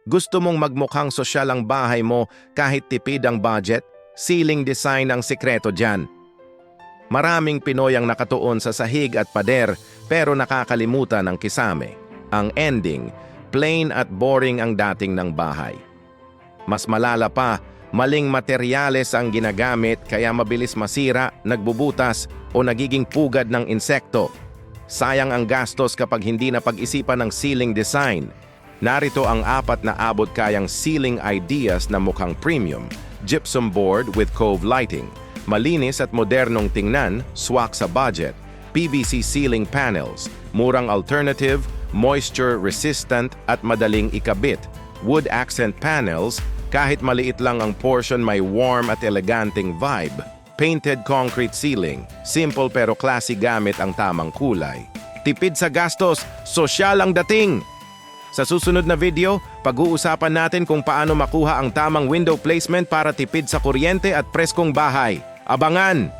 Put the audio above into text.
Gusto mong magmukhang sosyal ang bahay mo kahit tipid ang budget? Ceiling design ang sikreto dyan. Maraming Pinoy ang nakatuon sa sahig at pader pero nakakalimutan ang kisame. Ang ending, plain at boring ang dating ng bahay. Mas malala pa, maling materyales ang ginagamit kaya mabilis masira, nagbubutas o nagiging pugad ng insekto. Sayang ang gastos kapag hindi na pag-isipan ng ceiling design. Narito ang 4 na abot kayang ceiling ideas na mukhang premium. Gypsum board with cove lighting. Malinis at modernong tingnan, swak sa budget. PVC ceiling panels. Murang alternative, moisture resistant at madaling ikabit. Wood accent panels. Kahit maliit lang ang portion, may warm at eleganteng vibe. Painted concrete ceiling. Simple pero classy gamit ang tamang kulay. Tipid sa gastos, sosyal ang dating! Sa susunod na video, pag-uusapan natin kung paano makuha ang tamang window placement para tipid sa kuryente at preskong bahay. Abangan!